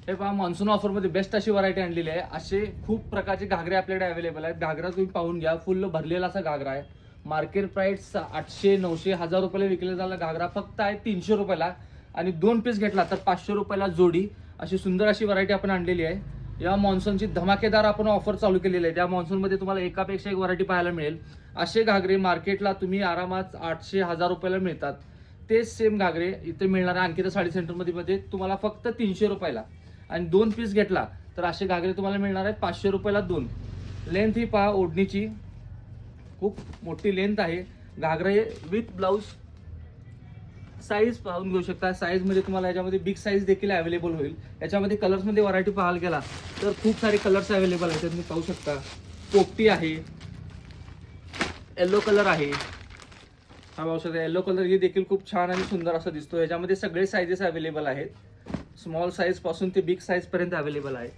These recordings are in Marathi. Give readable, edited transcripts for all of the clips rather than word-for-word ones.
हे पहा, मान्सून ऑफरमध्ये बेस्ट अशी व्हरायटी आणलेली आहे. असे खूप प्रकारचे घागरे आपल्याकडे अवेलेबल आहेत. घागरा तुम्ही पाहून घ्या, फुल भरलेला असा घागरा आहे. मार्केट प्राइस 800, 900, 1000 रुपयाला विकले झाला घागरा फक्त आहे 300 रुपयाला. आणि 2 पीस घेतला तर 500 रुपयाला जोडी. अशी सुंदर अशी व्हरायटी आपण आणलेली आहे. या मान्सूनची धमाकेदार आपण ऑफर चालू केलेली आहे. त्या मान्सूनमध्ये तुम्हाला एकापेक्षा एक व्हरायटी पाहायला मिळेल. असे घागरे मार्केटला तुम्ही आरामात 800, 1000 रुपयाला मिळतात. तेच सेम घागरे इथे मिळणार आहे अंकिता साडी सेंटरमध्ये तुम्हाला फक्त 300 रुपयाला. आणि 2 पीस घेतला तर असे घागरे तुम्हाला मिळणार आहेत 500 रुपयाला 2. लेंथ ही पहा ओढणीची खूप मोठी लेंथ आहे. घागरे विथ ब्लाऊज. साईज पाहून घेऊ शकता. साईज मध्ये तुम्हाला याच्यामध्ये बिग साईज देखील अवेलेबल होईल. याच्यामध्ये कलर्स मध्ये व्हरायटी पाहायला गेला तर खूप सारे कलर्स अवेलेबल आहेत. तुम्ही पाहू शकता. पोपटी आहे, येलो कलर आहे. हा पाहू शकता येलो कलर ही देखील खूप छान आणि सुंदर असा दिसतो. याच्यामध्ये सगळे साईजेस अवेलेबल आहेत. स्मॉल साईज पासून ते बिग साईज पर्यंत अवेलेबल आहे.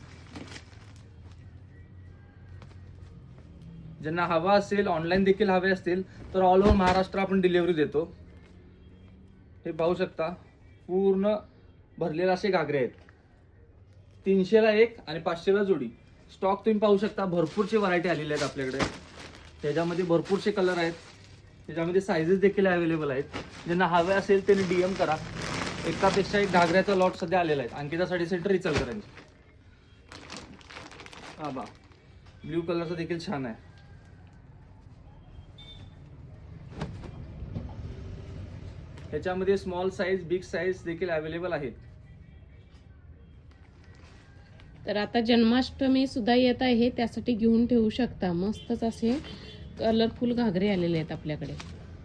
ज्यांना हवा असेल, ऑनलाईन देखील हवे असतील तर ऑल ओव्हर महाराष्ट्र आपण डिलिव्हरी देतो. हे पाहू शकता पूर्ण भरलेले असे घागरे आहेत. 300ला एक आणि 500ला जोडी. स्टॉक तुम्ही पाहू शकता. भरपूरचे व्हरायटी आलेले आहेत आपल्याकडे. त्याच्यामध्ये भरपूरचे कलर आहेत. त्याच्यामध्ये साईजेस देखील अवेलेबल आहेत. ज्यांना हवे असेल त्यांनी DM करा. एकापेक्षा एक घागऱ्याचा लॉट सध्या आलेला आहे अंकिता साडी सेंटर इचलकरंजी. हा बा, ब्ल्यू कलरचा देखील छान आहे. ह्याच्यामध्ये स्मॉल साईज, बिग साईज देखील अवेलेबल आहेत. तर आता जन्माष्टमी सुद्धा येत आहे, त्यासाठी घेऊन ठेवू शकता. मस्तच असे कलरफुल घागरे आलेले आहेत आपल्याकडे.